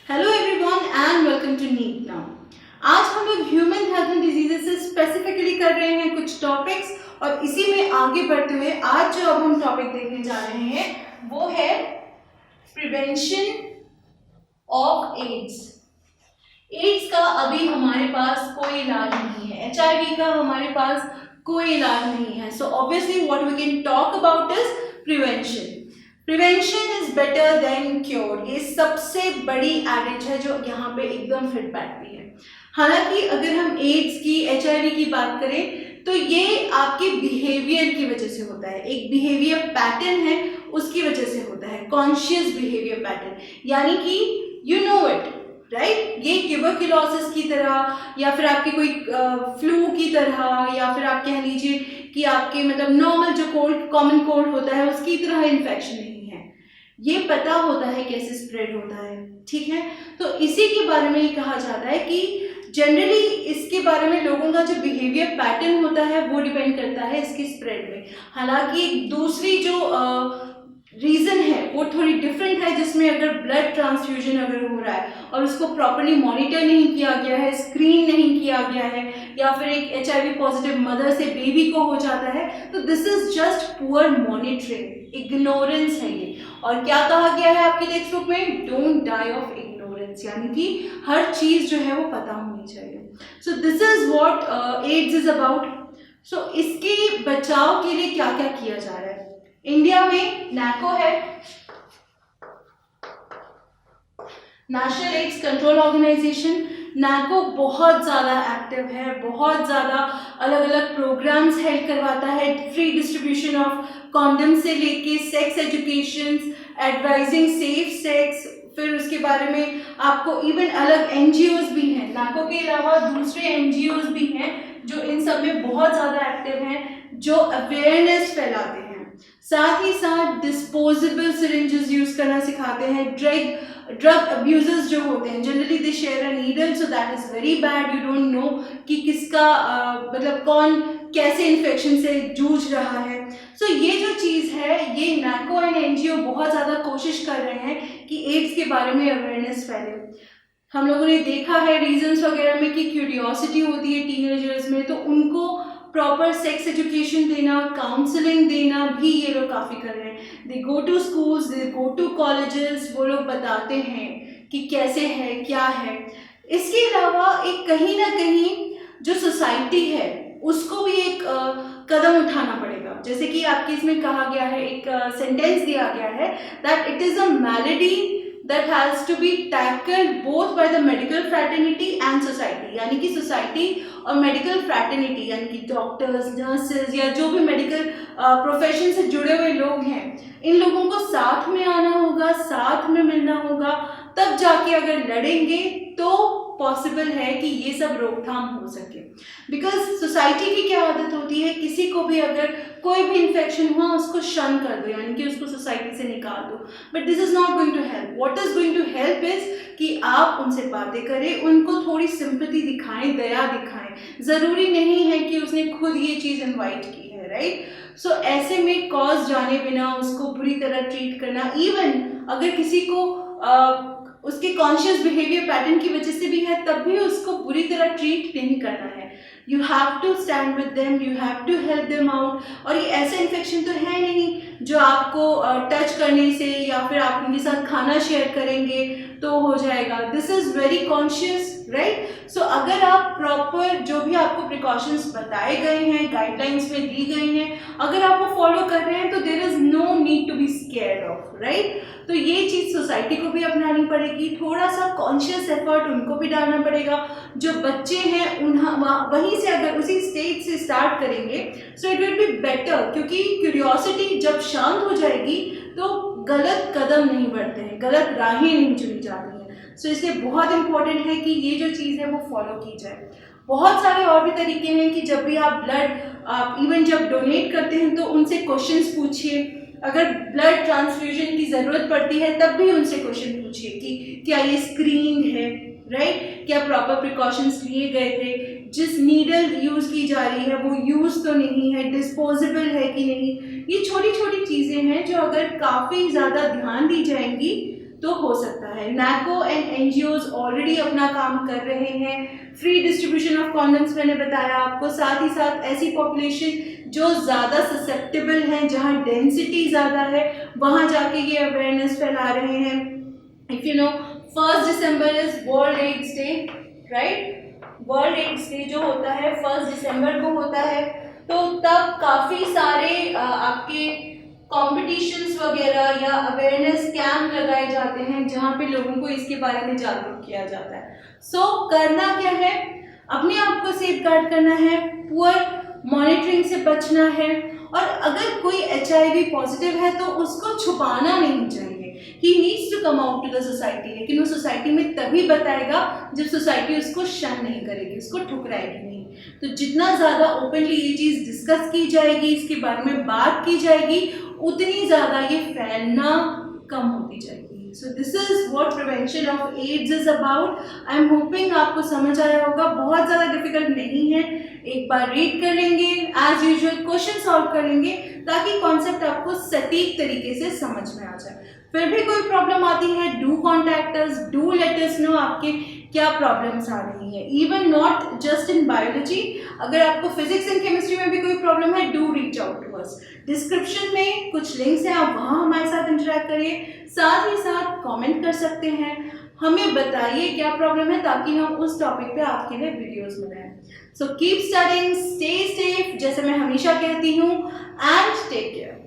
Hello everyone and welcome to NEET now. आज हम लोग ह्यूमन हेल्थ एंड डिजीजेस से स्पेसिफिकली कर रहे हैं कुछ टॉपिक्स और इसी में आगे बढ़ते हुए आज जो अब हम टॉपिक देखने जा रहे हैं वो है प्रिवेंशन ऑफ एड्स। एड्स का अभी हमारे पास कोई इलाज नहीं है, एचआईवी का हमारे पास कोई इलाज नहीं है। So obviously what we can talk about is prevention. Prevention is better than cure, ये सबसे बड़ी एडेज है जो यहाँ पे एकदम फिट बैठती है। हालांकि अगर हम एड्स की एचआईवी की बात करें तो ये आपके बिहेवियर की वजह से होता है, एक बिहेवियर पैटर्न है उसकी वजह से होता है, कॉन्शियस बिहेवियर पैटर्न, यानी कि यू नो इट राइट। ये ट्यूबरक्लोसिस की तरह या फिर आपकी कोई फ्लू की तरह या फिर आप कह लीजिए कि आपके मतलब नॉर्मल जो कोल्ड कॉमन कोल्ड होता है उसकी तरह इन्फेक्शन नहीं है। ये पता होता है कैसे स्प्रेड होता है, ठीक है। तो इसी के बारे में ही कहा जाता है कि जनरली इसके बारे में लोगों का जो बिहेवियर पैटर्न होता है वो डिपेंड करता है इसकी स्प्रेड में। हालांकि दूसरी जो रीज़न है वो थोड़ी डिफरेंट है, जिसमें अगर ब्लड ट्रांसफ्यूजन अगर हो रहा है और उसको प्रॉपर्ली मॉनिटर नहीं किया गया है, स्क्रीन नहीं किया गया है, या फिर एक एचआईवी पॉजिटिव मदर से बेबी को हो जाता है, तो this is just poor monitoring, ignorance है ये। और क्या कहा गया है आपके टेक्स्ट बुक में, डोंट डाई ऑफ इग्नोरेंस, यानी कि हर चीज़ जो है वो पता होनी चाहिए। So this is what AIDS is about. So इसके बचाव के लिए क्या क्या किया जा रहा है। इंडिया में नैको है, नेशनल एड्स कंट्रोल ऑर्गेनाइजेशन। नैको बहुत ज़्यादा एक्टिव है, बहुत ज़्यादा अलग अलग प्रोग्राम्स हेल्प करवाता है, फ्री डिस्ट्रीब्यूशन ऑफ कॉन्डम से लेके sex education, advising safe sex, फिर उसके बारे में आपको इवन अलग एनजीओज भी हैं। नैको के अलावा दूसरे एनजीओज भी हैं जो इन सब में बहुत ज़्यादा एक्टिव हैं, जो अवेयरनेस फैलाते हैं। साथ ही साथ डिस्पोजेबल सिरिंजेस यूज करना सिखाते हैं। ड्रग अब्यूजर्स जो होते हैं generally they share a needle, so that is very bad. You don't know कि किसका मतलब कौन कैसे इन्फेक्शन से जूझ रहा है। सो ये जो चीज़ है ये नैको एंड एनजीओ बहुत ज़्यादा कोशिश कर रहे हैं कि एड्स के बारे में अवेयरनेस फैले। हम लोगों ने देखा है रीजंस वगैरह में कि क्यूरियोसिटी होती है टीनेजर्स में, तो उनको प्रॉपर सेक्स एजुकेशन देना, काउंसलिंग देना भी ये लोग काफ़ी कर रहे हैं। They go to schools, they go to colleges, वो लोग बताते हैं कि कैसे है क्या है। इसके अलावा एक कहीं ना कहीं जो सोसाइटी है उसको भी एक कदम उठाना पड़ेगा। जैसे कि आपके इसमें कहा गया है, एक सेंटेंस दिया गया है that it is a malady that has to be tackled both by the medical fraternity and society, यानी कि सोसाइटी और मेडिकल फ्रैटर्निटी यानी कि डॉक्टर्स, नर्सेज या जो भी मेडिकल प्रोफेशन से जुड़े हुए लोग हैं, इन लोगों को साथ में आना होगा, साथ में मिलना होगा, तब जाके अगर लड़ेंगे तो पॉसिबल है कि ये सब रोकथाम हो सके। बिकॉज सोसाइटी की क्या आदत होती है, किसी को भी अगर कोई भी इन्फेक्शन हुआ उसको शन कर दो, यानी कि उसको सोसाइटी से निकाल दो। But this is not going to help. What is going to help is कि आप उनसे बातें करें, उनको थोड़ी सिंपैथी दिखाएं, दया दिखाएं। ज़रूरी नहीं है कि उसने खुद ये चीज़ इन्वाइट की है, राइट। सो ऐसे में कॉज जाने बिना उसको बुरी तरह ट्रीट करना, इवन अगर किसी को उसके कॉन्शियस बिहेवियर पैटर्न की वजह से भी है तब भी उसको बुरी तरह ट्रीट नहीं करना है। You have to stand with them, you have to help them out. और ये ऐसे इन्फेक्शन तो है नहीं जो आपको टच करने से या फिर आप उनके साथ खाना शेयर करेंगे तो हो जाएगा। This is very conscious, right. So अगर आप प्रॉपर जो भी आपको प्रिकॉशंस बताए गए हैं, गाइडलाइंस में दी गई हैं, अगर आप वो फॉलो कर रहे हैं तो there is no need to be scared of, right. तो ये चीज़ सोसाइटी को भी अपनानी पड़ेगी, थोड़ा सा कॉन्शियस एफर्ट उनको भी डालना पड़ेगा। जो बच्चे हैं वहीं से अगर उसी स्टेज से स्टार्ट करेंगे so it will be better, क्योंकि क्यूरियोसिटी जब शांत हो जाएगी तो गलत कदम नहीं बढ़ते हैं, गलत राहें नहीं चुनी जाती हैं। सो इसलिए बहुत इंपॉर्टेंट है कि ये जो चीज़ है वो फॉलो की जाए। बहुत सारे और भी तरीके हैं कि जब भी आप ब्लड आप इवन जब डोनेट करते हैं तो उनसे क्वेश्चंस पूछिए। अगर ब्लड ट्रांसफ्यूजन की ज़रूरत पड़ती है तब भी उनसे क्वेश्चन पूछिए कि क्या ये स्क्रीन है, राइट, क्या प्रॉपर प्रिकॉशंस लिए गए थे, जिस नीडल यूज़ की जा रही है वो यूज़ तो नहीं है, डिस्पोजेबल है कि नहीं। ये छोटी छोटी चीज़ें हैं जो अगर काफ़ी ज़्यादा ध्यान दी जाएंगी तो हो सकता है। NACO एंड NGOs ऑलरेडी अपना काम कर रहे हैं। फ्री डिस्ट्रीब्यूशन ऑफ कॉन्डम्स मैंने बताया आपको, साथ ही साथ ऐसी पॉपुलेशन जो ज़्यादा ससेप्टेबल हैं, जहाँ डेंसिटी ज़्यादा है, वहाँ जाके ये अवेयरनेस फैला रहे हैं। If you know 1 December is World AIDS Day, right. World AIDS Day जो होता है 1 दिसंबर को होता है, तो तब काफ़ी सारे आपके कॉम्पिटिशन्स वगैरह या अवेयरनेस कैंप लगाए जाते हैं, जहाँ पे लोगों को इसके बारे में जागरूक किया जाता है। सो करना क्या है, अपने आप को सेफ गार्ड करना है, पुअर मॉनिटरिंग से बचना है, और अगर कोई HIV पॉजिटिव है तो उसको छुपाना नहीं चाहिए। He needs to come out to the society, लेकिन वो सोसाइटी में तभी बताएगा जब सोसाइटी उसको शन नहीं करेगी, उसको ठुकराएगी नहीं। तो जितना ज़्यादा ओपनली ये चीज़ डिस्कस की जाएगी, इसके बारे में बात की जाएगी, उतनी ज़्यादा ये फैलना कम होती जाएगी। So this is what prevention of AIDS is about. I am hoping आपको समझ आया होगा, बहुत ज़्यादा डिफिकल्ट नहीं है। एक बार रीड कर लेंगे, एज यूजुअल क्वेश्चन सॉल्व कर लेंगे, ताकि कॉन्सेप्ट आपको सटीक तरीके से समझ में आ जाए। फिर भी कोई प्रॉब्लम आती है, do contact us, do let us know आपके क्या प्रॉब्लम्स आ रही है। Even not just in biology, अगर आपको फिजिक्स एंड केमिस्ट्री में भी कोई प्रॉब्लम है, do reach out to us. Description में कुछ लिंक्स हैं, आप वहाँ हमारे साथ इंटरेक्ट करिए, साथ ही साथ कमेंट कर सकते हैं, हमें बताइए क्या प्रॉब्लम है, ताकि हम उस टॉपिक पे आपके लिए वीडियोस बनाएं। So keep studying, stay safe, जैसे मैं हमेशा कहती हूँ, एंड टेक केयर।